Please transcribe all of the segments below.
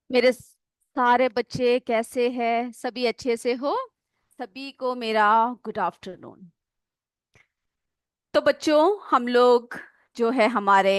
मेरे सारे बच्चे कैसे हैं? सभी अच्छे से हो? सभी को मेरा गुड आफ्टरनून। तो बच्चों, हम लोग जो है हमारे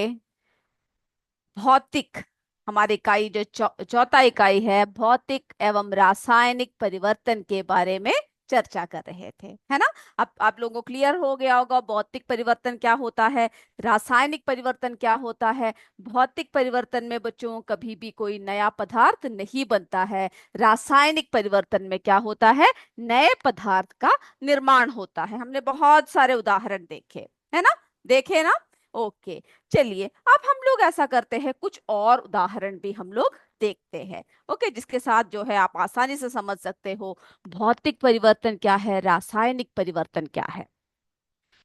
भौतिक हमारी इकाई जो चौथा इकाई है, भौतिक एवं रासायनिक परिवर्तन के बारे में चर्चा कर रहे थे, है ना। अब आप लोगों को क्लियर हो गया होगा भौतिक परिवर्तन क्या होता है, रासायनिक परिवर्तन क्या होता है। भौतिक परिवर्तन में बच्चों कभी भी कोई नया पदार्थ नहीं बनता है। रासायनिक परिवर्तन में क्या होता है, नए पदार्थ का निर्माण होता है। हमने बहुत सारे उदाहरण देखे, है ना, देखे ना। ओके, चलिए अब हम लोग ऐसा करते हैं, कुछ और उदाहरण भी हम लोग देखते हैं। ओके, जिसके साथ जो है आप आसानी से समझ सकते हो भौतिक परिवर्तन क्या है, रासायनिक परिवर्तन क्या है।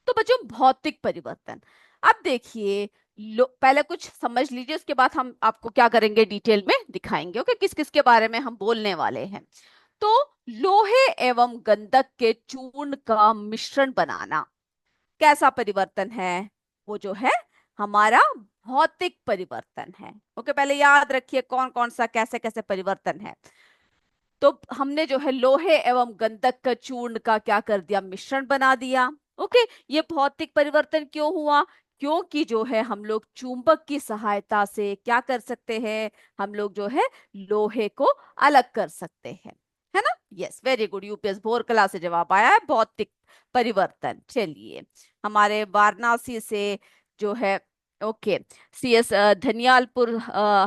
तो बच्चों, भौतिक परिवर्तन, अब देखिए, पहले कुछ समझ लीजिए, उसके बाद हम आपको क्या करेंगे डिटेल में दिखाएंगे। ओके, किस किस के बारे में हम बोलने वाले हैं। तो लोहे एवं गंधक के चूर्ण का मिश्रण बनाना कैसा परिवर्तन है? वो जो है हमारा भौतिक परिवर्तन है। ओके, पहले याद रखिए कौन कौन सा कैसे कैसे परिवर्तन है। तो हमने जो है लोहे एवं गंधक का चूर्ण का क्या कर दिया, मिश्रण बना दिया। ओके, ये भौतिक परिवर्तन क्यों हुआ? क्योंकि जो है हम लोग चुंबक की सहायता से क्या कर सकते हैं, हम लोग जो है लोहे को अलग कर सकते हैं, है ना। यस, वेरी गुड, यूपीएस भोर कला से जवाब आया है भौतिक परिवर्तन। चलिए, हमारे वाराणसी से जो है, ओके, सीएस धनियालपुर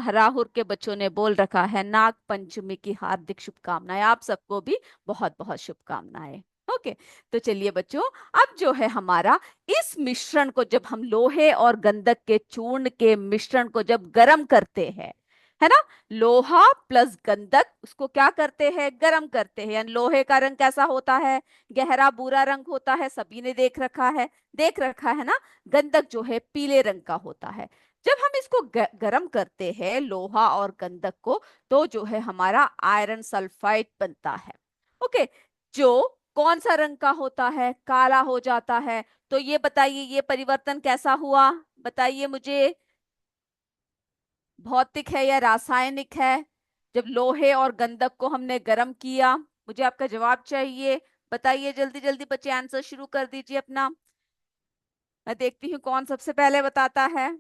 हराहुर के बच्चों ने बोल रखा है नाग पंचमी की हार्दिक शुभकामनाएं। आप सबको भी बहुत बहुत शुभकामनाएं। ओके, तो चलिए बच्चों, अब जो है हमारा इस मिश्रण को जब हम लोहे और गंधक के चूर्ण के मिश्रण को जब गर्म करते हैं, है ना, लोहा प्लस गंधक उसको क्या करते हैं, गर्म करते हैं। यानी लोहे का रंग कैसा होता है, गहरा भूरा रंग होता है, सभी ने देख रखा है ना। गंधक जो है पीले रंग का होता है। जब हम इसको गरम करते हैं लोहा और गंधक को, तो जो है हमारा आयरन सल्फाइड बनता है। ओके, जो कौन सा रंग का होता है, काला हो जाता है। तो ये बताइए, ये परिवर्तन कैसा हुआ, बताइए मुझे, भौतिक है या रासायनिक है? जब लोहे और गंधक को हमने गर्म किया, मुझे आपका जवाब चाहिए। बताइए जल्दी जल्दी बच्चे, आंसर शुरू कर दीजिए अपना। मैं देखती हूँ कौन सबसे पहले बताता है।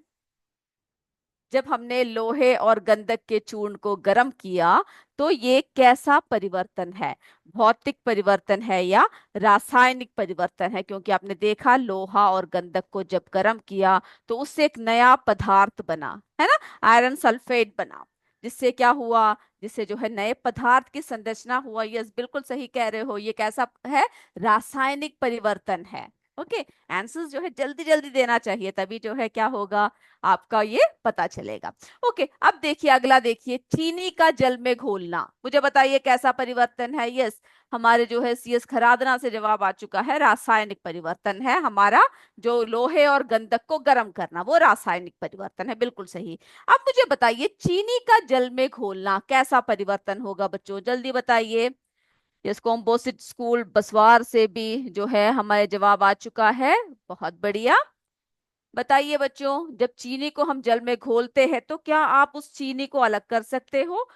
जब हमने लोहे और गंधक के चूर्ण को गर्म किया, तो ये कैसा परिवर्तन है, भौतिक परिवर्तन है या रासायनिक परिवर्तन है? क्योंकि आपने देखा लोहा और गंधक को जब गर्म किया तो उससे एक नया पदार्थ बना, है ना, आयरन सल्फेट बना। जिससे क्या हुआ, जिससे जो है नए पदार्थ की संरचना हुआ। यस, बिल्कुल सही कह रहे हो, ये कैसा है, रासायनिक परिवर्तन है। ओके, आंसर्स जो है जल्दी जल्दी देना चाहिए, तभी जो है क्या होगा, आपका ये पता चलेगा। ओके, अब देखिए अगला, देखिए चीनी का जल में घोलना, मुझे बताइए कैसा परिवर्तन है। यस, हमारे जो है सीएस खरादना से जवाब आ चुका है, रासायनिक परिवर्तन है हमारा। जो लोहे और गंधक को गर्म करना वो रासायनिक परिवर्तन है, बिल्कुल सही। अब मुझे बताइए चीनी का जल में घोलना कैसा परिवर्तन होगा बच्चों, जल्दी बताइए। यस, कॉम्पोजिट स्कूल बसवार से भी जो है हमारे जवाब आ चुका है, बहुत बढ़िया। बताइए बच्चों, जब चीनी को हम जल में घोलते हैं तो क्या आप उस चीनी को अलग कर सकते हो?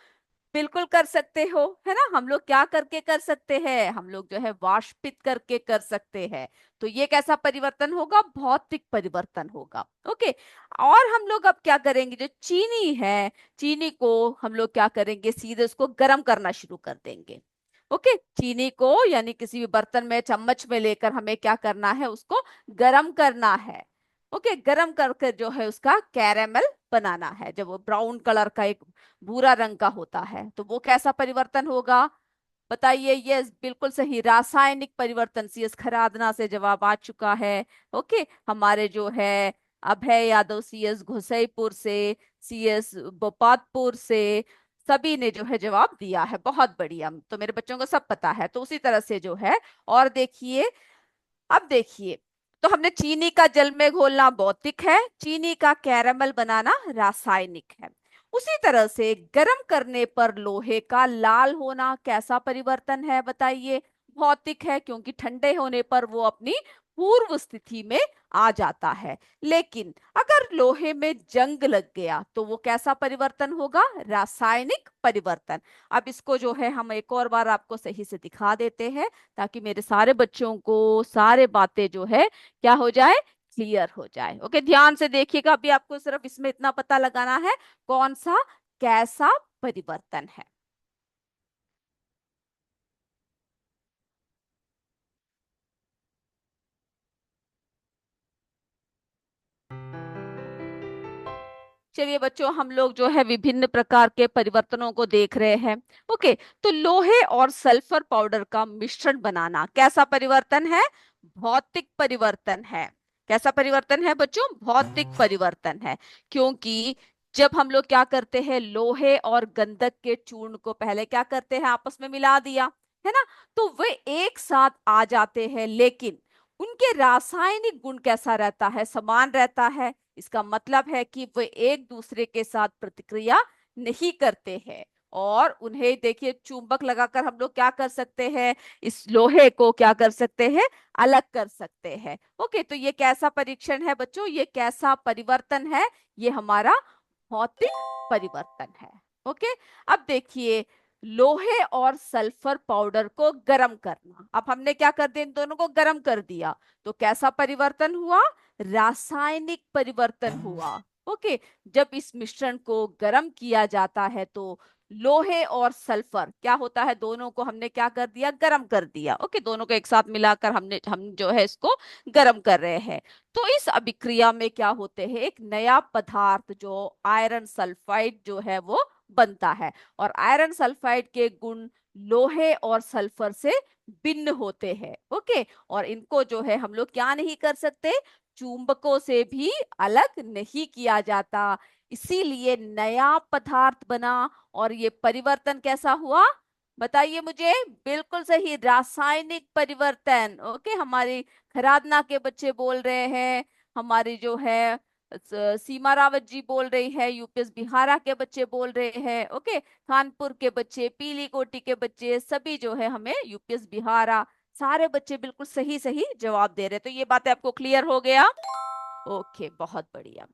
बिल्कुल कर सकते हो, है ना। हम लोग क्या करके कर सकते हैं, हम लोग जो है वाष्पित करके कर सकते हैं। तो ये कैसा परिवर्तन होगा, भौतिक परिवर्तन होगा। ओके, और हम लोग अब क्या करेंगे, जो चीनी है, चीनी को हम लोग क्या करेंगे, सीधे उसको गर्म करना शुरू कर देंगे। ओके, चीनी को यानी किसी भी बर्तन में चम्मच में लेकर हमें क्या करना है, उसको गर्म करना है। ओके, गर्म करके जो है उसका कैरेमल बनाना है। जब वो ब्राउन कलर का एक भूरा रंग का होता है तो वो कैसा परिवर्तन होगा, बताइए। यस, बिल्कुल सही, रासायनिक परिवर्तन। सीएस खरादना से जवाब आ चुका है। ओके, हमारे जो है अभय यादव सीएस घुसैपुर से, सीएस बोपातपुर से, सभी ने जो है जवाब दिया है, बहुत बढ़िया। तो मेरे बच्चों को सब पता है, तो उसी तरह से जो है। और देखिए, अब देखिए, तो हमने चीनी का जल में घोलना भौतिक है, चीनी का कैरामल बनाना रासायनिक है। उसी तरह से गर्म करने पर लोहे का लाल होना कैसा परिवर्तन है, बताइए। भौतिक है, क्योंकि ठंडे होने पर वो अपनी पूर्व स्थिति में आ जाता है। लेकिन अगर लोहे में जंग लग गया तो वो कैसा परिवर्तन होगा? रासायनिक परिवर्तन। अब इसको जो है हम एक और बार आपको सही से दिखा देते हैं, ताकि मेरे सारे बच्चों को सारे बातें जो है क्या हो जाए, क्लियर हो जाए। ओके, ध्यान से देखिएगा। अभी आपको सिर्फ इसमें इतना पता लगाना है कौन सा कैसा परिवर्तन है। चलिए बच्चों, हम लोग जो है विभिन्न प्रकार के परिवर्तनों को देख रहे हैं। ओके, तो लोहे और सल्फर पाउडर का मिश्रण बनाना कैसा परिवर्तन है? भौतिक परिवर्तन है। कैसा परिवर्तन है बच्चों? भौतिक परिवर्तन है। क्योंकि जब हम लोग क्या करते हैं, लोहे और गंधक के चूर्ण को पहले क्या करते हैं, आपस में मिला दिया, है ना, तो वे एक साथ आ जाते हैं, लेकिन उनके रासायनिक गुण कैसा रहता है? समान रहता है। इसका मतलब है कि वे एक दूसरे के साथ प्रतिक्रिया नहीं करते हैं। और उन्हें देखिए, चुंबक लगाकर हम लोग क्या कर सकते हैं, इस लोहे को क्या कर सकते हैं, अलग कर सकते हैं। ओके, तो ये कैसा परीक्षण है बच्चों? ये कैसा परिवर्तन है? ये हमारा भौतिक परिवर्तन है। ओके, अब देखिए, लोहे और सल्फर पाउडर को गर्म करना। अब हमने क्या कर दिया, इन दोनों को गर्म कर दिया, तो कैसा परिवर्तन हुआ? रासायनिक परिवर्तन हुआ। ओके, जब इस मिश्रण को गर्म किया जाता है तो लोहे और सल्फर क्या होता है, दोनों को हमने क्या कर दिया, गर्म कर दिया। ओके, दोनों को एक साथ मिलाकर हम जो है इसको गर्म कर रहे हैं। तो इस अभिक्रिया में क्या होते हैं, एक नया पदार्थ जो आयरन सल्फाइड जो है वो बनता है। और आयरन सल्फाइड के गुण लोहे और सल्फर से भिन्न होते हैं। ओके, और इनको जो है हम लोग क्या नहीं कर सकते, चुंबकों से भी अलग नहीं किया जाता। इसीलिए नया पदार्थ बना। और ये परिवर्तन कैसा हुआ, बताइए मुझे? बिल्कुल सही, रासायनिक परिवर्तन। ओके, हमारी खरादना के बच्चे बोल रहे हैं, हमारी जो है सीमा रावत जी बोल रही है, यूपीएस बिहारा के बच्चे बोल रहे हैं। ओके, कानपुर के बच्चे, पीली कोटी के बच्चे, सभी जो है हमें यूपीएस बिहारा, सारे बच्चे बिल्कुल सही सही जवाब दे रहे। तो ये बातें आपको क्लियर हो गया? ओके, बहुत बढ़िया।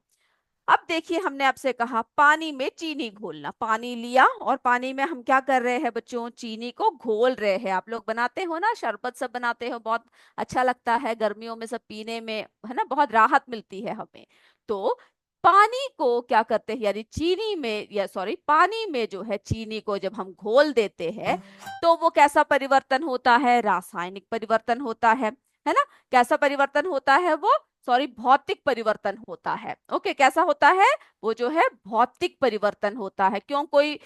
अब देखिए, हमने आपसे कहा पानी में चीनी घोलना। पानी लिया और पानी में हम क्या कर रहे हैं बच्चों, चीनी को घोल रहे हैं। आप लोग बनाते हो ना, शरबत सब बनाते हो, बहुत अच्छा लगता है गर्मियों में सब पीने में, है ना, बहुत राहत मिलती है हमें। तो पानी को क्या करते हैं, यानी चीनी में, या सॉरी, पानी में जो है चीनी को जब हम घोल देते हैं तो वो कैसा परिवर्तन होता है? रासायनिक परिवर्तन होता है ना। कैसा परिवर्तन होता है वो? सॉरी, भौतिक परिवर्तन होता है। ओके, कैसा होता है? वो जो है भौतिक परिवर्तन होता है। क्यों, कोई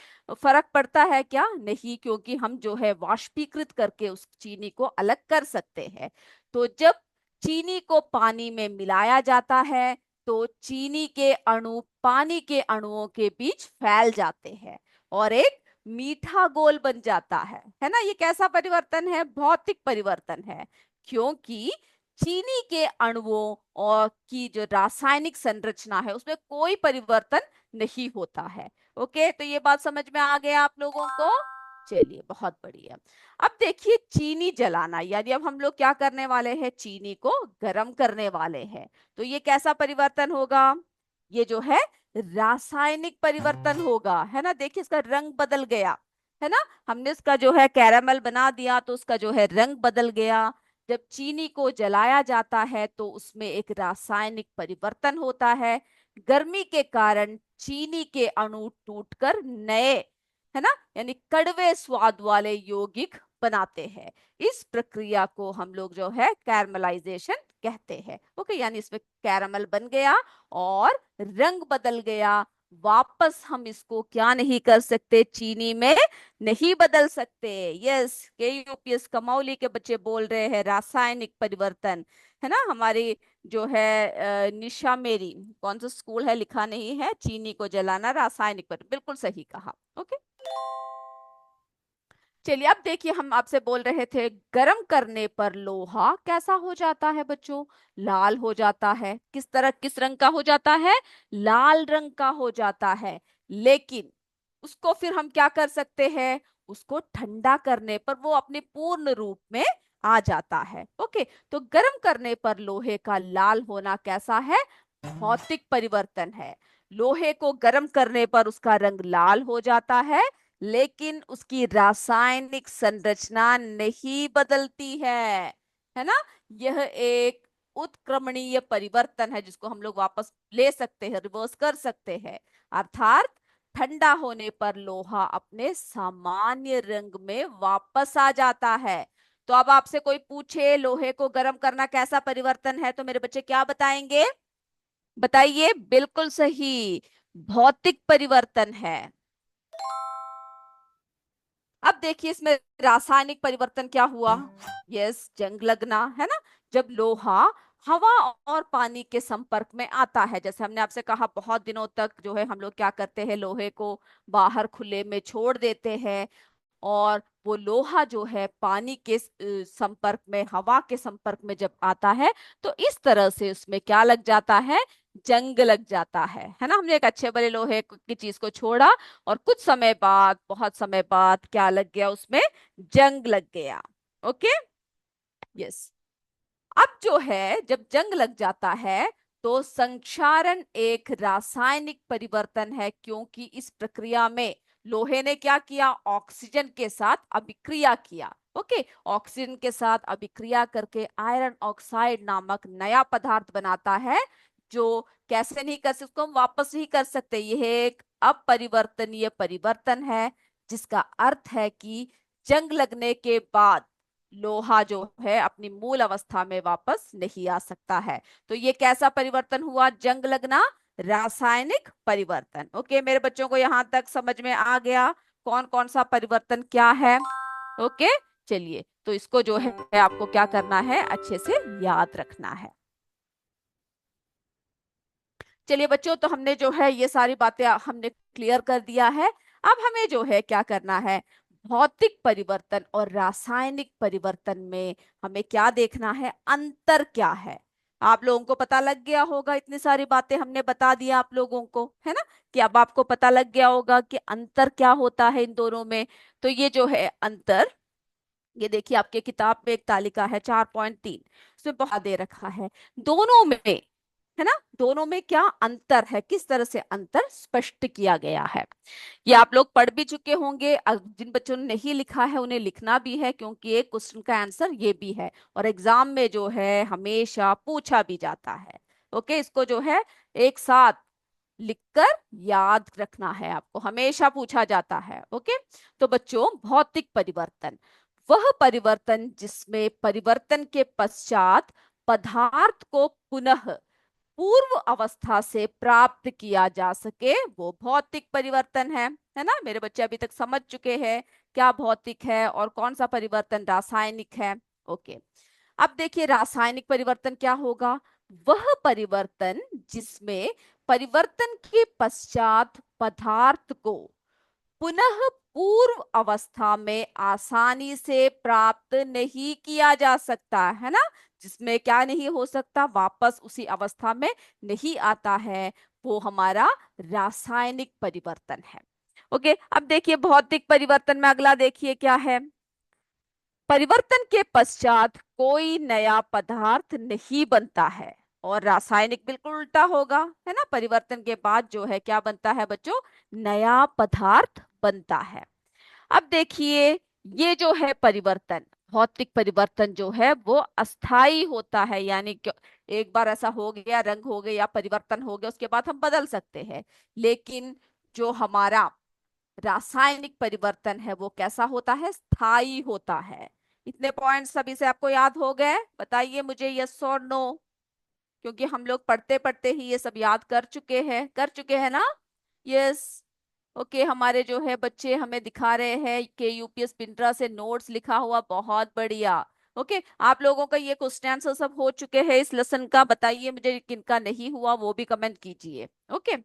फर्क पड़ता है क्या? नहीं, क्योंकि हम जो है वाष्पीकृत करके उस चीनी को अलग कर सकते हैं। तो जब चीनी को पानी में मिलाया जाता है तो चीनी के अणु पानी के अणुओं के बीच फैल जाते हैं और एक मीठा घोल बन जाता है ना। ये कैसा परिवर्तन है? भौतिक परिवर्तन है। क्योंकि चीनी के अणुओं और की जो रासायनिक संरचना है उसमें कोई परिवर्तन नहीं होता है। ओके, तो ये बात समझ में आ गया आप लोगों को? चलिए, बहुत बढ़िया। अब देखिए, चीनी जलाना, यानी अब हम लोग क्या करने वाले हैं, चीनी को गर्म करने वाले हैं। तो ये कैसा परिवर्तन होगा? ये जो है रासायनिक परिवर्तन होगा, है ना। देखिए, इसका रंग बदल गया, है ना। हमने इसका जो है कैरामल बना दिया तो उसका जो है रंग बदल गया। जब चीनी को जलाया जाता है तो उसमें एक रासायनिक परिवर्तन होता है। गर्मी के कारण चीनी के अणु टूटकर नए, है ना, यानी कड़वे स्वाद वाले यौगिक बनाते हैं। इस प्रक्रिया को हम लोग जो है कैरमलाइजेशन कहते हैं। ओके, यानी इसमें कैरामल बन गया और रंग बदल गया। वापस हम इसको क्या नहीं कर सकते, चीनी में नहीं बदल सकते। यस, के यूपीएस कमौली के बच्चे बोल रहे हैं रासायनिक परिवर्तन, है ना। हमारी जो है निशा मेरी, कौन सा स्कूल है लिखा नहीं है, चीनी को जलाना रासायनिक परिवर्तन, बिल्कुल सही कहा। ओके, चलिए अब देखिए, हम आपसे बोल रहे थे गर्म करने पर लोहा कैसा हो जाता है बच्चों? लाल हो जाता है। किस तरह, किस रंग का हो जाता है? लाल रंग का हो जाता है। लेकिन उसको फिर हम क्या कर सकते हैं, उसको ठंडा करने पर वो अपने पूर्ण रूप में आ जाता है। ओके, तो गर्म करने पर लोहे का लाल होना कैसा है? भौतिक परिवर्तन है। लोहे को गर्म करने पर उसका रंग लाल हो जाता है, लेकिन उसकी रासायनिक संरचना नहीं बदलती है ना। यह एक उत्क्रमणीय परिवर्तन है जिसको हम लोग वापस ले सकते हैं, रिवर्स कर सकते हैं। अर्थात ठंडा होने पर लोहा अपने सामान्य रंग में वापस आ जाता है। तो अब आपसे कोई पूछे लोहे को गर्म करना कैसा परिवर्तन है, तो मेरे बच्चे क्या बताएंगे? बताइए। बिल्कुल सही, भौतिक परिवर्तन है। अब देखिए इसमें रासायनिक परिवर्तन क्या हुआ? यस, जंग लगना, है ना। जब लोहा हवा और पानी के संपर्क में आता है, जैसे हमने आपसे कहा बहुत दिनों तक जो है हम लोग क्या करते हैं, लोहे को बाहर खुले में छोड़ देते हैं, और वो लोहा जो है पानी के संपर्क में, हवा के संपर्क में जब आता है, तो इस तरह से उसमें क्या लग जाता है? जंग लग जाता है ना। हमने एक अच्छे बड़े लोहे की चीज को छोड़ा और कुछ समय बाद, बहुत समय बाद क्या लग गया उसमें? जंग लग गया। Okay, yes. अब जो है जब जंग लग जाता है, तो संक्षारण एक रासायनिक परिवर्तन है, क्योंकि इस प्रक्रिया में लोहे ने क्या किया? ऑक्सीजन के साथ अभिक्रिया किया। ओके, ऑक्सीजन के साथ अभिक्रिया करके आयरन ऑक्साइड नामक नया पदार्थ बनाता है, जो कैसे नहीं कर सकते, उसको हम वापस नहीं कर सकते। यह एक अपरिवर्तनीय परिवर्तन है, जिसका अर्थ है कि जंग लगने के बाद लोहा जो है अपनी मूल अवस्था में वापस नहीं आ सकता है। तो ये कैसा परिवर्तन हुआ? जंग लगना, रासायनिक परिवर्तन। ओके, मेरे बच्चों को यहां तक समझ में आ गया कौन कौन सा परिवर्तन क्या है? ओके, चलिए, तो इसको जो है आपको क्या करना है? अच्छे से याद रखना है। चलिए बच्चों, तो हमने जो है ये सारी बातें हमने क्लियर कर दिया है। अब हमें जो है क्या करना है? भौतिक परिवर्तन और रासायनिक परिवर्तन में हमें क्या देखना है? अंतर क्या है? आप लोगों को पता लग गया होगा, इतनी सारी बातें हमने बता दिया आप लोगों को, है ना, कि अब आपको पता लग गया होगा कि अंतर क्या होता है इन दोनों में। तो ये जो है अंतर, ये देखिए आपके किताब में एक तालिका है 4.3, इसमें बहुत दे रखा है दोनों में, है ना। दोनों में क्या अंतर है, किस तरह से अंतर स्पष्ट किया गया है, ये आप लोग पढ़ भी चुके होंगे। जिन बच्चों ने नहीं लिखा है उन्हें लिखना भी है, क्योंकि एक क्वेश्चन का आंसर ये भी है और एग्जाम में जो है हमेशा पूछा भी जाता है। ओके, इसको जो है एक साथ लिखकर याद रखना है, आपको हमेशा पूछा जाता है। ओके, तो बच्चों, भौतिक परिवर्तन वह परिवर्तन जिसमें परिवर्तन के पश्चात पदार्थ को पुनः पूर्व अवस्था से प्राप्त किया जा सके, वो भौतिक परिवर्तन है ना। मेरे बच्चे अभी तक समझ चुके हैं क्या भौतिक है और कौन सा परिवर्तन रासायनिक है। ओके, अब देखिए रासायनिक परिवर्तन क्या होगा? वह परिवर्तन जिसमें परिवर्तन के पश्चात पदार्थ को पुनः पूर्व अवस्था में आसानी से प्राप्त नहीं किया जा सकता, है ना। जिसमें क्या नहीं हो सकता? वापस उसी अवस्था में नहीं आता है, वो हमारा रासायनिक परिवर्तन है। ओके, अब देखिए भौतिक परिवर्तन में अगला देखिए क्या है? परिवर्तन के पश्चात कोई नया पदार्थ नहीं बनता है, और रासायनिक बिल्कुल उल्टा होगा, है ना। परिवर्तन के बाद जो है क्या बनता है बच्चों? नया पदार्थ बनता है। अब देखिए, ये जो है परिवर्तन, भौतिक परिवर्तन जो है वो अस्थाई होता है, यानी कि एक बार ऐसा हो गया, रंग हो गया, परिवर्तन हो गया, उसके बाद हम बदल सकते हैं। लेकिन जो हमारा रासायनिक परिवर्तन है वो कैसा होता है? स्थायी होता है। इतने पॉइंट्स सभी से आपको याद हो गए? बताइए मुझे यस और नो, क्योंकि हम लोग पढ़ते पढ़ते ही ये सब याद कर चुके हैं ना। यस। ओके, हमारे जो है बच्चे हमें दिखा रहे हैं कि यूपीएस पिंट्रा से नोट्स लिखा हुआ, बहुत बढ़िया। ओके, आप लोगों का ये क्वेश्चन आंसर सब हो चुके हैं इस लेसन का। बताइए मुझे किनका नहीं हुआ, वो भी कमेंट कीजिए। ओके,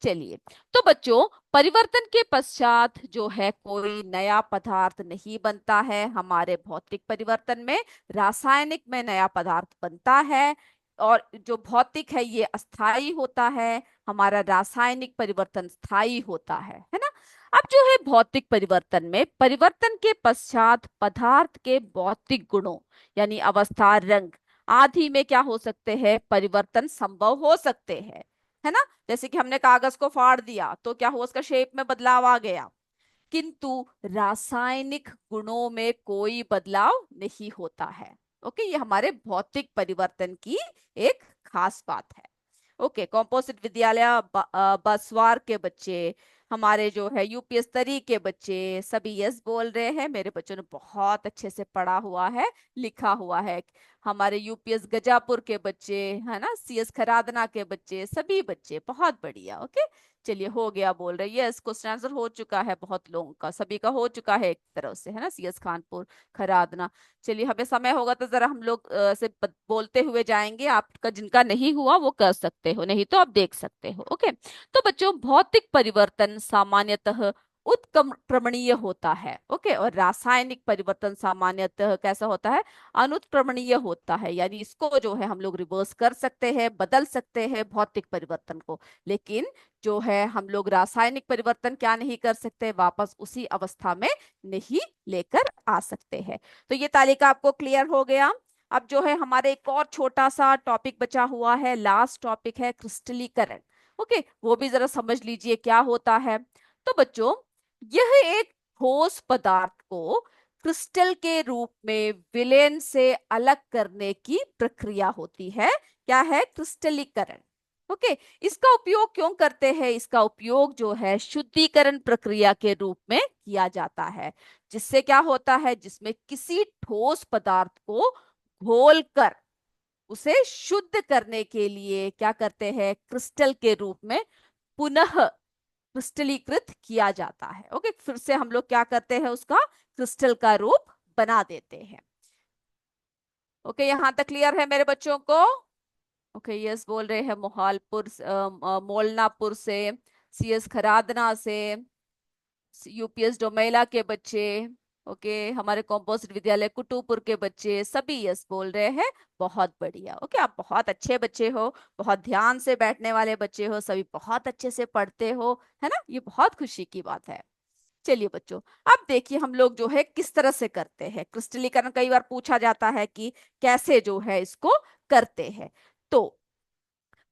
चलिए, तो बच्चों, परिवर्तन के पश्चात जो है कोई नया पदार्थ नहीं बनता है हमारे भौतिक परिवर्तन में। रासायनिक में नया पदार्थ बनता है, और जो भौतिक है ये अस्थाई होता है, हमारा रासायनिक परिवर्तन स्थायी होता है ना। अब जो है भौतिक परिवर्तन में परिवर्तन के पश्चात पदार्थ के भौतिक गुणों यानी अवस्था, रंग आदि में क्या हो सकते हैं, परिवर्तन संभव हो सकते हैं, है ना। जैसे कि हमने कागज को फाड़ दिया तो क्या हुआ, उसका शेप में बदलाव आ गया, किंतु रासायनिक गुणों में कोई बदलाव नहीं होता है। ओके, ये हमारे भौतिक परिवर्तन की एक खास बात है। ओके, कॉम्पोजिट विद्यालय बसवार के बच्चे, हमारे जो है यूपीएस तरी के बच्चे सभी यस बोल रहे हैं। मेरे बच्चों ने बहुत अच्छे से पढ़ा हुआ है, लिखा हुआ है। हमारे यूपीएस गजापुर के बच्चे, है ना, सीएस खरादना के बच्चे, सभी बच्चे बहुत बढ़िया। ओके, चलिए हो गया बोल रहे, यस क्वेश्चन आंसर हो चुका है, बहुत लोगों का, सभी का हो चुका है एक तरफ से, है ना, सीएस खानपुर, खरादना। चलिए हमें समय होगा तो जरा हम लोग से बोलते हुए जाएंगे, आपका जिनका नहीं हुआ वो कर सकते हो, नहीं तो आप देख सकते हो। ओके, तो बच्चों भौतिक परिवर्तन सामान्यतः उत्क्रमणीय होता है। ओके, और रासायनिक परिवर्तन सामान्यतः कैसा होता है, अनुत्क्रमणीय होता है, यानी इसको जो है हम लोग रिवर्स कर सकते हैं, बदल सकते हैं भौतिक परिवर्तन को, लेकिन जो है हम लोग रासायनिक परिवर्तन क्या नहीं कर सकते, वापस उसी अवस्था में नहीं लेकर आ सकते हैं। तो ये तालिका आपको क्लियर हो गया। अब जो है हमारे एक और छोटा सा टॉपिक बचा हुआ है, लास्ट टॉपिक है क्रिस्टलीकरण। ओके, वो भी जरा समझ लीजिए क्या होता है। तो बच्चों यह एक ठोस पदार्थ को क्रिस्टल के रूप में विलयन से अलग करने की प्रक्रिया होती है। क्या है, क्रिस्टलीकरण। ओके, इसका उपयोग क्यों करते हैं, इसका उपयोग जो है शुद्धिकरण प्रक्रिया के रूप में किया जाता है, जिससे क्या होता है, जिसमें किसी ठोस पदार्थ को घोलकर उसे शुद्ध करने के लिए क्या करते हैं, क्रिस्टल के रूप में पुनः क्रिस्टलीकृत किया जाता है। ओके, फिर से हम लोग क्या करते हैं, उसका क्रिस्टल का रूप बना देते हैं। ओके, यहां तक क्लियर है मेरे बच्चों को। ओके, यस बोल रहे हैं मोहालपुर मोलनापुर से, सीएस खरादना से, यूपीएस डोमेला के बच्चे। ओके, हमारे कॉम्पोजिट विद्यालय कुटुपुर के बच्चे सभी यस बोल रहे हैं, बहुत बढ़िया। ओके, आप बहुत अच्छे बच्चे हो, बहुत ध्यान से बैठने वाले बच्चे हो, सभी बहुत अच्छे से पढ़ते हो, है ना, ये बहुत खुशी की बात है। चलिए बच्चों, अब देखिए हम लोग जो है किस तरह से करते हैं क्रिस्टलीकरण, कई बार पूछा जाता है कि कैसे जो है इसको करते हैं। तो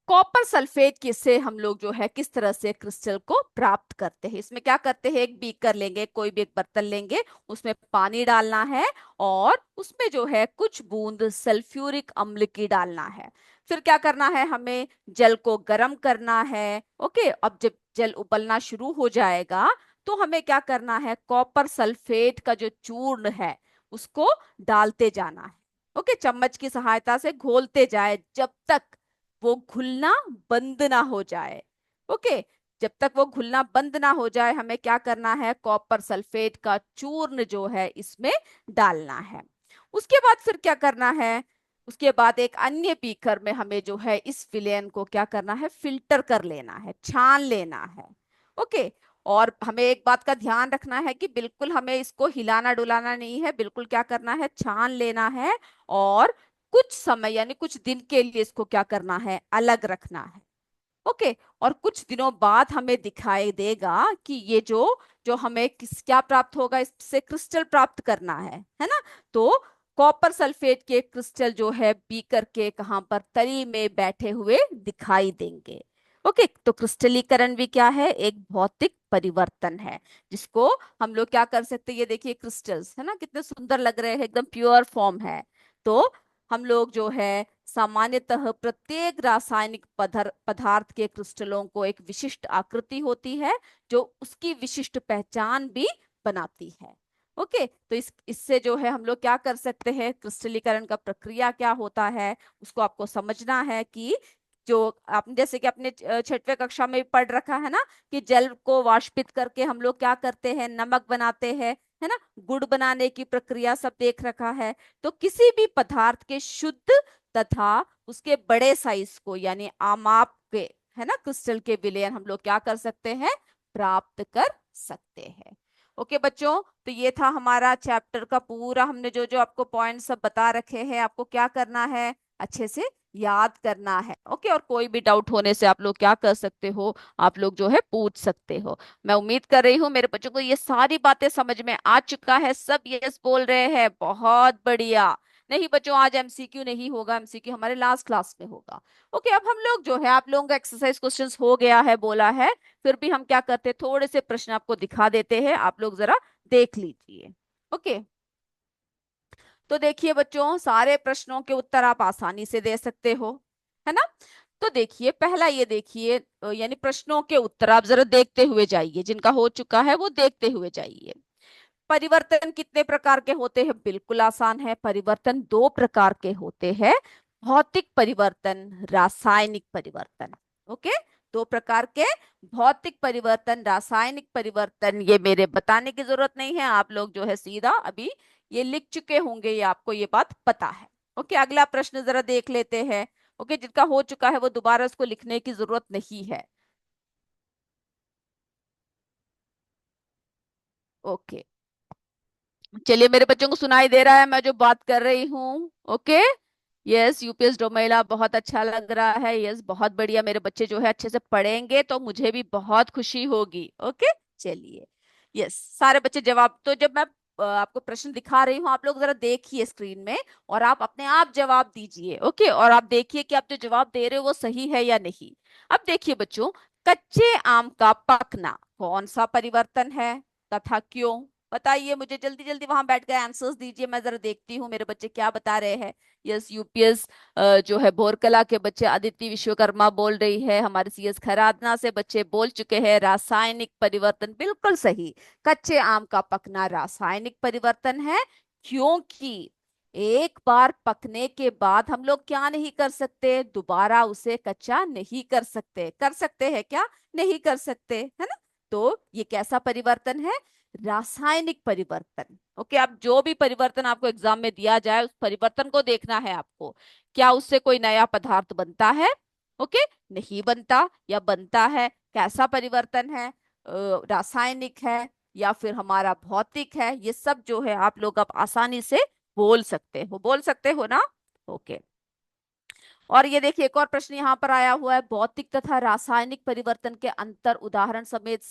कॉपर सल्फेट के से हम लोग जो है किस तरह से क्रिस्टल को प्राप्त करते हैं, इसमें क्या करते हैं, एक बीकर लेंगे, कोई भी एक बर्तन लेंगे, उसमें पानी डालना है और उसमें जो है कुछ बूंद सल्फ्यूरिक अम्ल की डालना है। फिर क्या करना है, हमें जल को गर्म करना है। ओके, अब जब जल उबलना शुरू हो जाएगा तो हमें क्या करना है, कॉपर सल्फेट का जो चूर्ण है उसको डालते जाना है। ओके, चम्मच की सहायता से घोलते जाए जब तक वो घुलना बंद ना हो जाए। ओके, जब तक वो घुलना बंद ना हो जाए हमें क्या करना है, कॉपर सल्फेट का चूर्ण जो है इसमें डालना है। उसके बाद फिर क्या करना है, उसके बाद एक अन्य बीकर में हमें जो है इस विलयन को क्या करना है, फिल्टर कर लेना है, छान लेना है। ओके, और हमें एक बात का ध्यान रखना है कि बिल्कुल हमें इसको हिलाना डुलाना नहीं है, बिल्कुल क्या करना है, छान लेना है और कुछ समय यानी कुछ दिन के लिए इसको क्या करना है, अलग रखना है। ओके, और कुछ दिनों बाद हमें दिखाई देगा कि ये जो जो हमें किस क्या प्राप्त होगा, इससे क्रिस्टल प्राप्त करना है ना। तो कॉपर सल्फेट के क्रिस्टल जो है बीकर के कहां पर, तरी में बैठे हुए दिखाई देंगे। ओके, तो क्रिस्टलीकरण भी क्या है, एक भौतिक परिवर्तन है, जिसको हम लोग क्या कर सकते हैं, ये देखिए क्रिस्टल्स है ना, कितने सुंदर लग रहे हैं, एकदम प्योर फॉर्म है। तो हम लोग जो है सामान्यतः प्रत्येक रासायनिक पदार्थ के क्रिस्टलों को एक विशिष्ट आकृति होती है जो उसकी विशिष्ट पहचान भी बनाती है। ओके, तो इससे जो है हम लोग क्या कर सकते हैं, क्रिस्टलीकरण का प्रक्रिया क्या होता है उसको आपको समझना है कि जो आपने जैसे कि अपने छठवें कक्षा में भी पढ़ रखा है ना, कि जल को वाष्पित करके हम लोग क्या करते हैं, नमक बनाते हैं, है ना, गुड़ बनाने की प्रक्रिया सब देख रखा है। तो किसी भी पदार्थ के शुद्ध तथा उसके बड़े साइज को यानी आमाप के, है ना, क्रिस्टल के विलयन हम लोग क्या कर सकते हैं, प्राप्त कर सकते हैं। ओके बच्चों, तो ये था हमारा चैप्टर का पूरा, हमने जो जो आपको पॉइंट सब बता रखे हैं, आपको क्या करना है, अच्छे से याद करना है। ओके, और कोई भी डाउट होने से आप लोग क्या कर सकते हो, आप लोग जो है पूछ सकते हो। मैं उम्मीद कर रही हूँ मेरे बच्चों को ये सारी बातें समझ में आ चुका है, सब यस बोल रहे हैं, बहुत बढ़िया। नहीं बच्चों, आज एमसीक्यू नहीं होगा, एमसीक्यू हमारे लास्ट क्लास में होगा। ओके, अब हम लोग जो है, आप लोगों का एक्सरसाइज क्वेश्चंस हो गया है बोला है, फिर भी हम क्या करते हैं, थोड़े से प्रश्न आपको दिखा देते हैं, आप लोग जरा देख लीजिए। ओके, तो देखिए बच्चों, सारे प्रश्नों के उत्तर आप आसानी से दे सकते हो, है ना। तो देखिए पहला ये देखिए, यानी प्रश्नों के उत्तर आप जरा देखते हुए जाइए, जिनका हो चुका है वो देखते हुए जाइए। परिवर्तन कितने प्रकार के होते हैं, बिल्कुल आसान है, परिवर्तन दो प्रकार के होते हैं, भौतिक परिवर्तन, रासायनिक परिवर्तन। ओके, दो प्रकार के, भौतिक परिवर्तन, रासायनिक परिवर्तन, ये मेरे बताने की जरूरत नहीं है, आप लोग जो है सीधा अभी ये लिख चुके होंगे, ये आपको ये बात पता है। ओके, अगला प्रश्न जरा देख लेते हैं। ओके, जिनका हो चुका है वो दोबारा उसको लिखने की जरूरत नहीं है। ओके, चलिए, मेरे बच्चों को सुनाई दे रहा है मैं जो बात कर रही हूँ। ओके, यस, यूपीएस डोमेला बहुत अच्छा लग रहा है, यस बहुत बढ़िया, मेरे बच्चे जो है अच्छे से पढ़ेंगे तो मुझे भी बहुत खुशी होगी। ओके, चलिए, यस, सारे बच्चे जवाब, तो जब मैं आपको प्रश्न दिखा रही हूँ, आप लोग जरा देखिए स्क्रीन में, और आप अपने आप जवाब दीजिए। ओके, और आप देखिए कि आप जो जवाब दे रहे हो वो सही है या नहीं। अब देखिए बच्चों, कच्चे आम का पकना कौन सा परिवर्तन है तथा क्यों, बताइए मुझे, जल्दी जल्दी वहां बैठ गए आंसर्स दीजिए, मैं जरा देखती हूँ मेरे बच्चे क्या बता रहे हैं। यस, यूपीएस जो है भोरकला के बच्चे, अदिति विश्वकर्मा बोल रही है, हमारे सीएस खरादना से बच्चे बोल चुके हैं रासायनिक परिवर्तन, बिल्कुल सही, कच्चे आम का पकना रासायनिक परिवर्तन है, क्योंकि एक बार पकने के बाद हम लोग क्या नहीं कर सकते, दोबारा उसे कच्चा नहीं कर सकते हैं क्या, नहीं कर सकते, है ना। तो ये कैसा परिवर्तन है, रासायनिक परिवर्तन। ओके, अब जो भी परिवर्तन आपको एग्जाम में दिया जाए, उस परिवर्तन को देखना है आपको, क्या उससे कोई नया पदार्थ बनता है, ओके, नहीं बनता, या बनता है, कैसा परिवर्तन है, रासायनिक है या फिर हमारा भौतिक है, ये सब जो है आप लोग अब आसानी से बोल सकते हो, बोल सकते हो ना। ओके, और ये देखिए एक और प्रश्न यहाँ पर आया हुआ है, भौतिक तथा रासायनिक परिवर्तन के अंतर उदाहरण समेत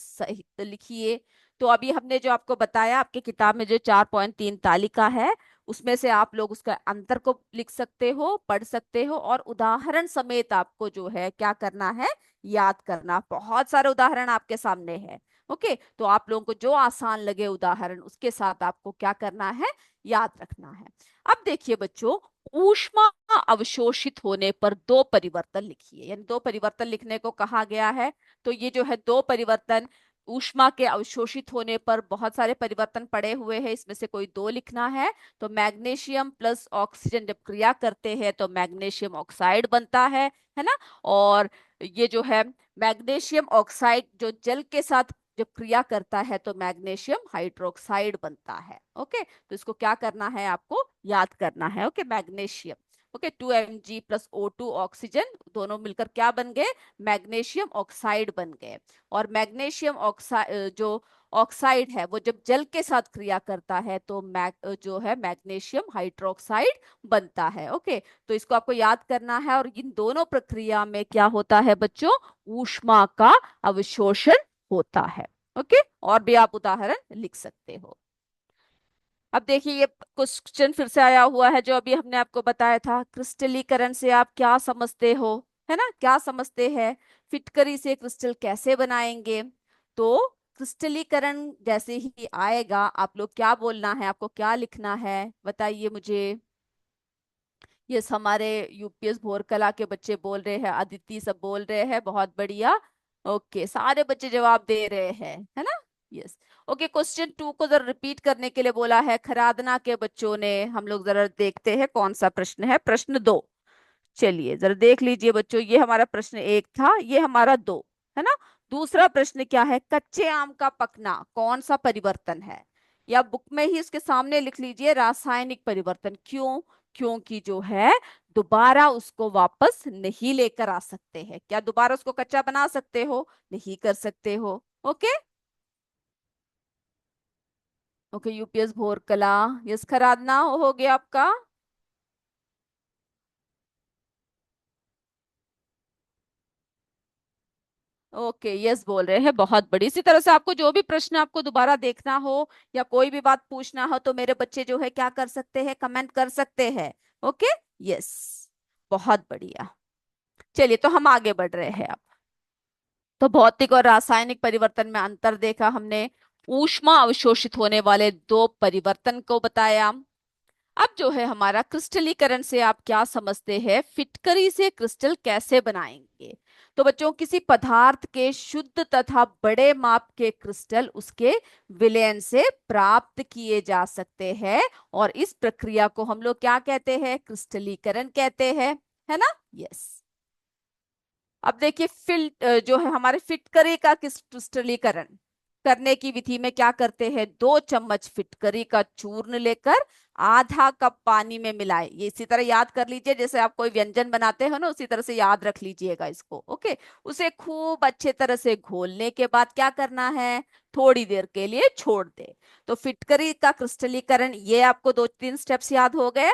लिखिए। तो अभी हमने जो आपको बताया, आपके किताब में जो 4.3 तालिका है, उसमें से आप लोग उसका अंतर को लिख सकते हो, पढ़ सकते हो, और उदाहरण समेत आपको जो है क्या करना है, याद करना, बहुत सारे उदाहरण आपके सामने है। ओके, तो आप लोगों को जो आसान लगे उदाहरण, उसके साथ आपको क्या करना है, याद रखना है। अब देखिए बच्चों, ऊष्मा अवशोषित होने पर दो परिवर्तन लिखिए, यानी दो परिवर्तन लिखने को कहा गया है। तो ये जो है दो परिवर्तन, ऊष्मा के अवशोषित होने पर बहुत सारे परिवर्तन पड़े हुए हैं, इसमें से कोई दो लिखना है। तो मैग्नीशियम प्लस ऑक्सीजन जब क्रिया करते हैं तो मैग्नीशियम ऑक्साइड बनता है ना। और ये जो है मैग्नीशियम ऑक्साइड जो जल के साथ जब क्रिया करता है तो मैग्नीशियम हाइड्रोक्साइड बनता है। ओके, तो इसको क्या करना है, आपको याद करना है। Okay, magnesium, okay, 2Mg plus O2 oxygen, दोनों मिलकर क्या बन गए, मैग्नीशियम ऑक्साइड बन गए। और मैग्नीशियम ऑक्साइड जो ऑक्साइड है वो जब जल के साथ क्रिया करता है तो जो है मैग्नीशियम हाइड्रोक्साइड बनता है। ओके, तो इसको आपको याद करना है, और इन दोनों प्रक्रिया में क्या होता है बच्चों, ऊष्मा का अवशोषण होता है। ओके, और भी आप उदाहरण लिख सकते हो। अब देखिए ये क्वेश्चन फिर से आया हुआ है, जो अभी हमने आपको बताया था, क्रिस्टलीकरण से आप क्या समझते हो, है ना, क्या समझते हैं, फिटकरी से क्रिस्टल कैसे बनाएंगे। तो क्रिस्टलीकरण जैसे ही आएगा, आप लोग क्या बोलना है, आपको क्या लिखना है, बताइए मुझे। यस, हमारे यूपीएस भोरकला के बच्चे बोल रहे हैं, अदिति सब बोल रहे हैं, बहुत बढ़िया। ओके, सारे बच्चे जवाब दे रहे हैं, है ना। यस, ओके, क्वेश्चन 2 को जरा रिपीट करने के लिए बोला है खरादना के बच्चों ने, हम लोग जरा देखते हैं कौन सा प्रश्न है, प्रश्न 2। चलिए जरा देख लीजिए बच्चों, ये हमारा प्रश्न 1 था, ये हमारा 2 है ना। दूसरा प्रश्न क्या है, कच्चे आम का पकना कौन सा परिवर्तन है, या बुक में ही इसके सामने लिख लीजिए, रासायनिक परिवर्तन, क्यों, क्योंकि जो है दोबारा उसको वापस नहीं लेकर आ सकते हैं, क्या दोबारा उसको कच्चा बना सकते हो, नहीं कर सकते हो। Okay, okay, UPS Bhorkala, yes Kharadna हो गया आपका। ओके, यस बोल रहे हैं, बहुत बड़ी। इसी तरह से आपको जो भी प्रश्न आपको दोबारा देखना हो या कोई भी बात पूछना हो तो मेरे बच्चे जो है क्या कर सकते हैं, कमेंट कर सकते हैं। ओके, यस, बहुत बढ़िया। चलिए, तो हम आगे बढ़ रहे हैं अब। तो भौतिक और रासायनिक परिवर्तन में अंतर देखा हमने, ऊष्मा अवशोषित होने वाले दो परिवर्तन को बताया। अब जो है हमारा क्रिस्टलीकरण से आप क्या समझते हैं, फिटकरी से क्रिस्टल कैसे बनाएंगे। तो बच्चों, किसी पदार्थ के शुद्ध तथा बड़े माप के क्रिस्टल उसके विलयन से प्राप्त किए जा सकते हैं, और इस प्रक्रिया को हम लोग क्या कहते हैं, क्रिस्टलीकरण कहते हैं, है ना। यस। अब देखिए, जो है हमारे फिटकरी का क्रिस्टलीकरण करने की विधि में क्या करते हैं, 2 चम्मच फिटकरी का चूर्ण लेकर आधा कप पानी में मिलाए। ये इसी तरह याद कर लीजिए, जैसे आप कोई व्यंजन बनाते हो ना, उसी तरह से याद रख लीजिएगा इसको। ओके। उसे खूब अच्छे तरह से घोलने के बाद क्या करना है, थोड़ी देर के लिए छोड़ दे। तो फिटकरी का क्रिस्टलीकरण, ये आपको 2-3 स्टेप्स याद हो गए।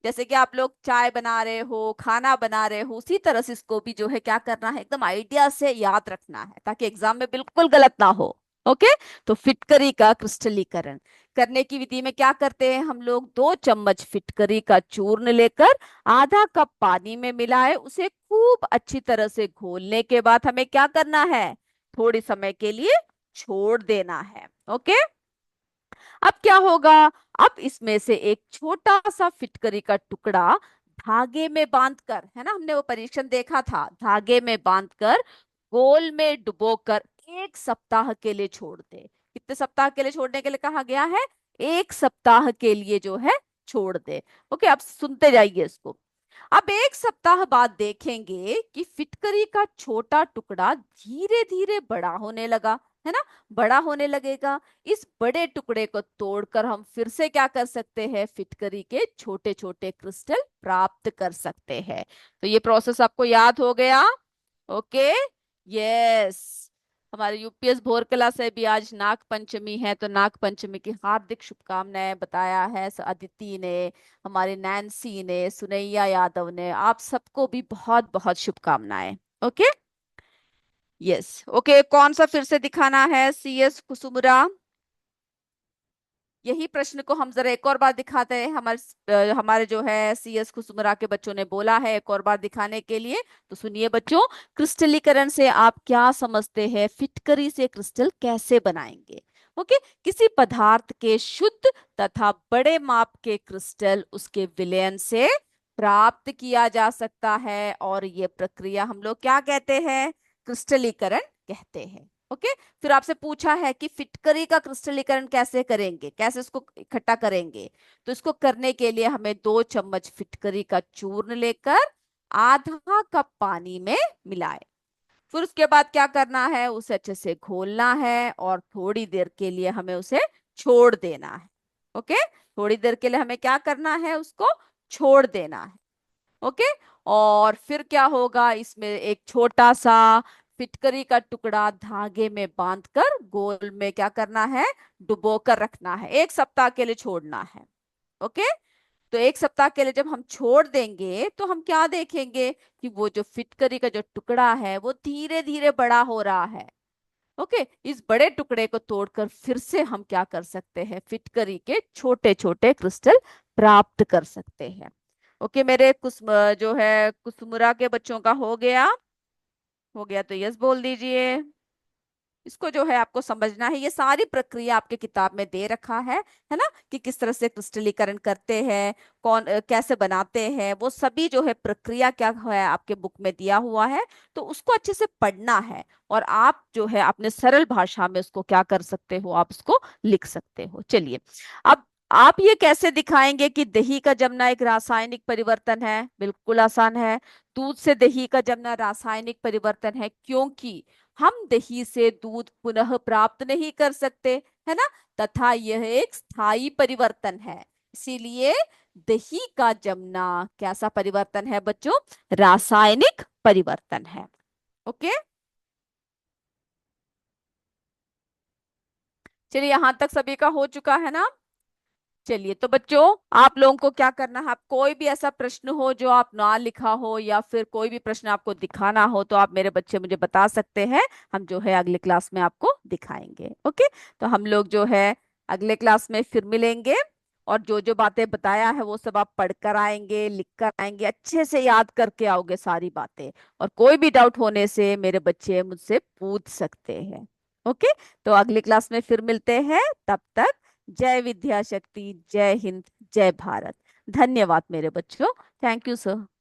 जैसे कि आप लोग चाय बना रहे हो, खाना बना रहे हो, उसी तरह से इसको भी जो है क्या करना है, एकदम आइडिया से याद रखना है ताकि एग्जाम में बिल्कुल गलत ना हो। ओके। तो फिटकरी का क्रिस्टलीकरण करने की विधि में क्या करते हैं हम लोग, 2 चम्मच फिटकरी का चूर्ण लेकर आधा कप पानी में मिलाए, उसे खूब अच्छी तरह से घोलने के बाद हमें क्या करना है, थोड़ी समय के लिए छोड़ देना है। ओके। अब क्या होगा, अब इसमें से एक छोटा सा फिटकरी का टुकड़ा धागे में बांधकर, है ना, हमने वो परीक्षण देखा था, धागे में बांधकर गोल में डुबोकर 1 सप्ताह के लिए छोड़ दे। कितने सप्ताह के लिए छोड़ने के लिए कहा गया है, 1 सप्ताह के लिए जो है छोड़ दे। ओके, अब सुनते जाइए इसको। अब 1 सप्ताह बाद देखेंगे कि फिटकरी का छोटा टुकड़ा धीरे धीरे बड़ा होने लगा, है ना, बड़ा होने लगेगा। इस बड़े टुकड़े को तोड़कर हम फिर से क्या कर सकते हैं, फिटकरी के छोटे छोटे क्रिस्टल प्राप्त कर सकते हैं। तो ये प्रोसेस आपको याद हो गया। Okay, yes. हमारे यूपीएस भोरकला से भी आज नाग पंचमी है, तो नाग पंचमी की हार्दिक शुभकामनाएं बताया है अदिति ने, हमारी नैन्सी ने, सुनैया यादव ने, आप सबको भी बहुत बहुत शुभकामनाएं। Okay, yes. ओके, कौन सा फिर से दिखाना है, सीएस कुसुमरा। यही प्रश्न को हम जरा एक और बार दिखाते हैं, हमारे जो है सीएस कुसुमरा के बच्चों ने बोला है एक और बार दिखाने के लिए। तो सुनिए बच्चों, क्रिस्टलीकरण से आप क्या समझते हैं, फिटकरी से क्रिस्टल कैसे बनाएंगे। ओके। किसी पदार्थ के शुद्ध तथा बड़े माप के क्रिस्टल उसके विलयन से प्राप्त किया जा सकता है, और ये प्रक्रिया हम लोग क्या कहते हैं, क्रिस्टलीकरण कहते हैं। ओके। फिर आपसे पूछा है कि फिटकरी का क्रिस्टलीकरण कैसे करेंगे, कैसे इसको इकट्ठा करेंगे। तो इसको करने के लिए हमें 2 चम्मच फिटकरी का चूर्ण लेकर आधा कप पानी में मिलाए। फिर उसके बाद क्या करना है, उसे अच्छे से घोलना है और थोड़ी देर के लिए हमें उसे छोड़ देना है। ओके। थोड़ी देर के लिए हमें क्या करना है, उसको छोड़ देना है। ओके। और फिर क्या होगा, इसमें एक छोटा सा फिटकरी का टुकड़ा धागे में बांधकर गोल में क्या करना है, डुबो कर रखना है, 1 सप्ताह के लिए छोड़ना है। ओके। तो 1 सप्ताह के लिए जब हम छोड़ देंगे तो हम क्या देखेंगे कि वो जो फिटकरी का जो टुकड़ा है वो धीरे धीरे बड़ा हो रहा है। ओके। इस बड़े टुकड़े को तोड़कर फिर से हम क्या कर सकते हैं, फिटकरी के छोटे छोटे क्रिस्टल प्राप्त कर सकते हैं। ओके, मेरे जो है कुसमुरा के बच्चों का हो गया तो यस बोल दीजिए। इसको जो है आपको समझना है, ये सारी प्रक्रिया आपके किताब में दे रखा है ना, कि किस तरह से क्रिस्टलीकरण करते हैं, कैसे बनाते हैं, वो सभी जो है प्रक्रिया क्या है आपके बुक में दिया हुआ है। तो उसको अच्छे से पढ़ना है, और आप जो है अपने सरल भाषा में उसको क्या कर सकते हो, आप उसको लिख सकते हो। चलिए, अब आप ये कैसे दिखाएंगे कि दही का जमना एक रासायनिक परिवर्तन है। बिल्कुल आसान है, दूध से दही का जमना रासायनिक परिवर्तन है, क्योंकि हम दही से दूध पुनः प्राप्त नहीं कर सकते, है ना, तथा यह एक स्थायी परिवर्तन है। इसीलिए दही का जमना कैसा परिवर्तन है बच्चों, रासायनिक परिवर्तन है। ओके। चलिए, यहां तक सभी का हो चुका है ना। चलिए, तो बच्चों आप लोगों को क्या करना है, आप कोई भी ऐसा प्रश्न हो जो आप ना लिखा हो या फिर कोई भी प्रश्न आपको दिखाना हो तो आप मेरे बच्चे मुझे बता सकते हैं। हम जो है अगले क्लास में आपको दिखाएंगे। ओके, तो हम लोग जो है अगले क्लास में फिर मिलेंगे, और जो जो बातें बताया है वो सब आप पढ़कर आएंगे, लिख कर आएंगे, अच्छे से याद करके आओगे सारी बातें। और कोई भी डाउट होने से मेरे बच्चे मुझसे पूछ सकते हैं। ओके, तो अगली क्लास में फिर मिलते हैं। तब तक जय विद्या शक्ति, जय हिंद, जय भारत। धन्यवाद मेरे बच्चों। Thank you sir.